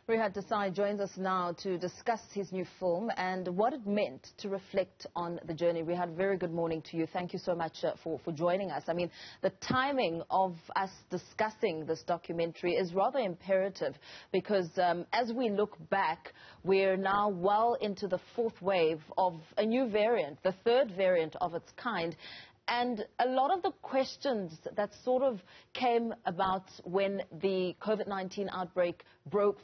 Rehad Desai joins us now to discuss his new film and what it meant to reflect on the journey. Rehad, very good morning to you. Thank you so much for joining us. I mean, the timing of us discussing this documentary is rather imperative because as we look back, we're now well into the fourth wave of a new variant, the third variant of its kind. And a lot of the questions that sort of came about when the COVID-19 outbreak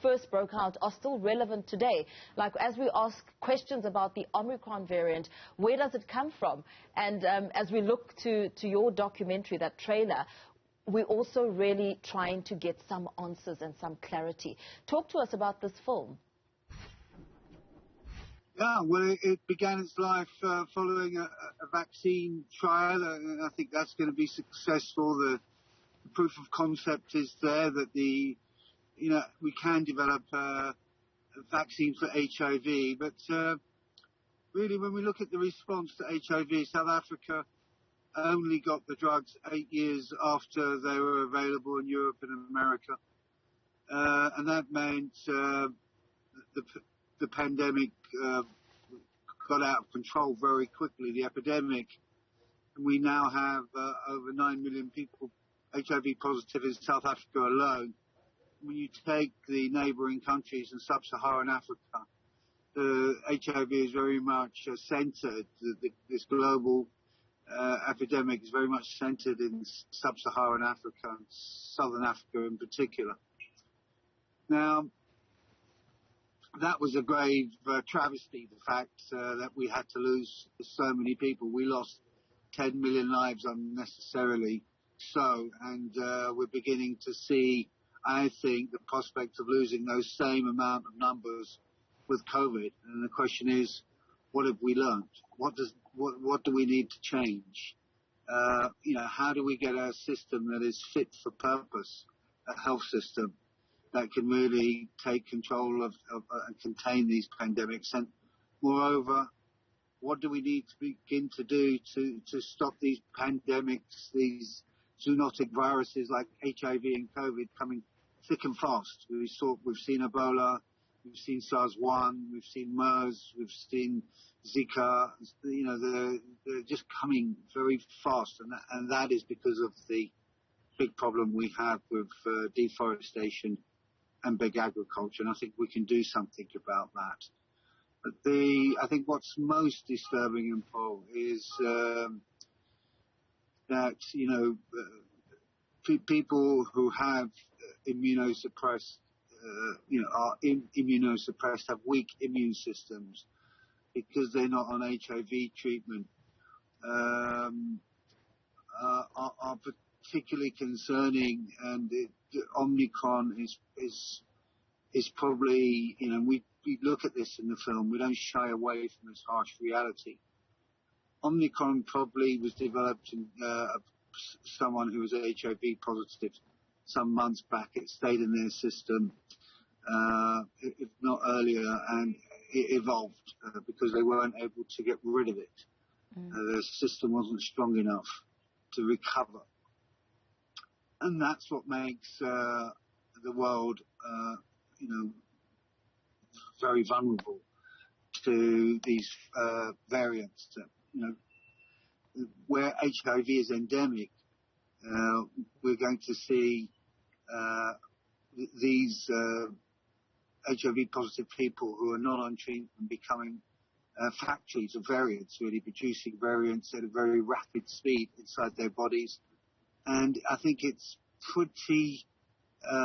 first broke out are still relevant today. Like as we ask questions about the Omicron variant, where does it come from? And as we look to your documentary, that trailer, we're also really trying to get some answers and some clarity. Talk to us about this film. Yeah, well, it began its life following a vaccine trial, and I think that's going to be successful. The proof of concept is there that we can develop a vaccine for HIV. But really, when we look at the response to HIV, South Africa only got the drugs 8 years after they were available in Europe and America, and that meant the pandemic got out of control very quickly, the epidemic. We now have over 9 million people HIV positive in South Africa alone. When you take the neighbouring countries in sub-Saharan Africa, the HIV is very much centred, this global epidemic is very much centred in sub-Saharan Africa, and Southern Africa in particular. Now, that was a grave travesty, the fact that we had to lose so many people. We lost 10 million lives unnecessarily so, and we're beginning to see, I think, the prospect of losing those same amount of numbers with COVID. And the question is, what have we learned? What do we need to change? How do we get a system that is fit for purpose, a health system that can really take control of and contain these pandemics? And moreover, what do we need to begin to do to stop these pandemics, these zoonotic viruses like HIV and COVID coming thick and fast? We've seen Ebola, we've seen SARS-1, we've seen MERS, we've seen Zika. They're just coming very fast, and that is because of the big problem we have with deforestation and big agriculture, and I think we can do something about that. But I think what's most disturbing in Paul is that people who have immunosuppressed, are immunosuppressed, have weak immune systems because they're not on HIV treatment, are particularly concerning, and Omicron is probably, we look at this in the film, we don't shy away from this harsh reality. Omicron probably was developed in someone who was HIV positive some months back. It stayed in their system, if not earlier, and it evolved because they weren't able to get rid of it. The system wasn't strong enough to recover. And that's what makes the world, very vulnerable to these variants. Where HIV is endemic, we're going to see these HIV positive people who are not on treatment becoming factories of variants, really producing variants at a very rapid speed inside their bodies. And I think it's pretty,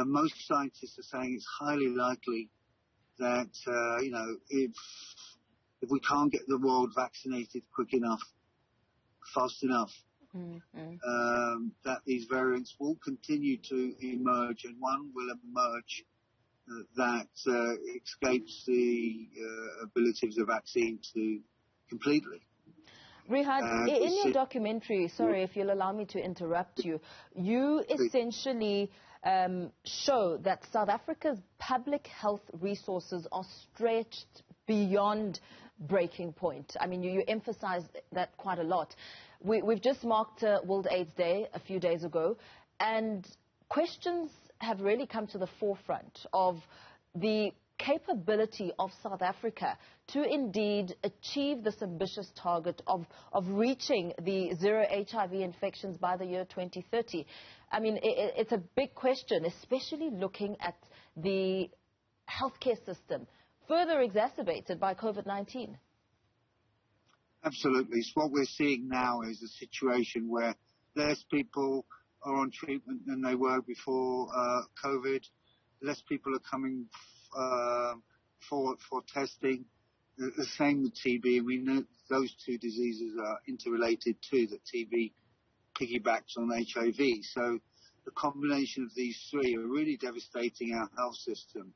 most scientists are saying it's highly likely that, if we can't get the world vaccinated quick enough, fast enough, that these variants will continue to emerge, and one will emerge that escapes the ability of the vaccine to completely. Rehad, in your documentary, sorry if you'll allow me to interrupt you, you essentially show that South Africa's public health resources are stretched beyond breaking point. I mean, you emphasize that quite a lot. We've just marked World AIDS Day a few days ago, and questions have really come to the forefront of the capability of South Africa to indeed achieve this ambitious target of reaching the zero HIV infections by the year 2030? I mean, it's a big question, especially looking at the healthcare system, further exacerbated by COVID-19. Absolutely. So what we're seeing now is a situation where less people are on treatment than they were before COVID. Less people are coming for testing. The same with TB. We know those two diseases are interrelated too, that TB piggybacks on HIV. So the combination of these three are really devastating our health system.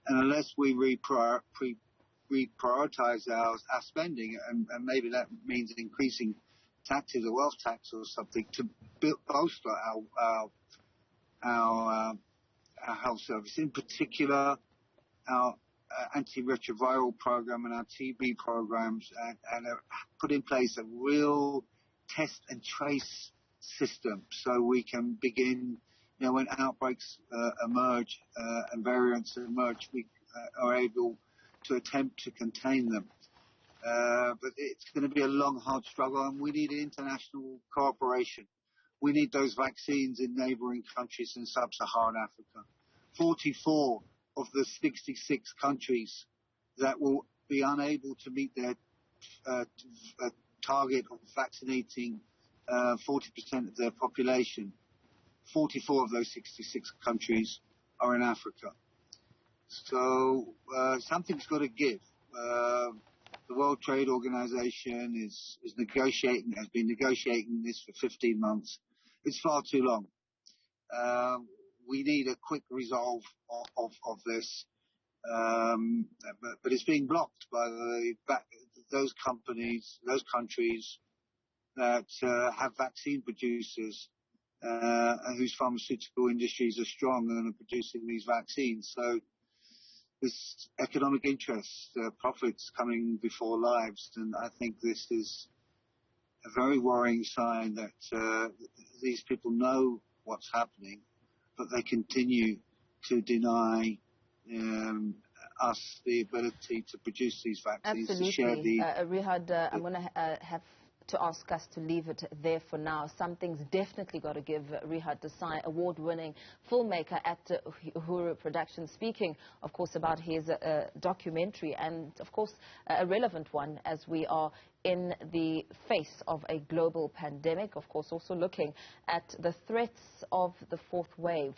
And unless we reprioritize our spending, and maybe that means increasing taxes, a wealth tax or something, to bolster our health service, in particular our antiretroviral program and our TB programs, and put in place a real test and trace system so we can begin, when outbreaks emerge and variants emerge, we are able to attempt to contain them. But it's going to be a long, hard struggle, and we need international cooperation. We need those vaccines in neighboring countries in sub-Saharan Africa. 44 of the 66 countries that will be unable to meet their target of vaccinating 40% of their population. 44 of those 66 countries are in Africa. So something's got to give. The World Trade Organization is negotiating, has been negotiating this for 15 months. It's far too long. We need a quick resolve of this, but it's being blocked by those companies, those countries that have vaccine producers whose pharmaceutical industries are strong and are producing these vaccines. So this economic interest, profits coming before lives, and I think this is a very worrying sign that these people know what's happening, but they continue to deny us the ability to produce these vaccines. Absolutely. To share the... Rehad, I'm going to have to ask us to leave it there for now. Something's definitely got to give. Rehad Desai, award-winning filmmaker at Uhuru Productions, speaking, of course, about his documentary, and, of course, a relevant one as we are in the face of a global pandemic, of course, also looking at the threats of the fourth wave.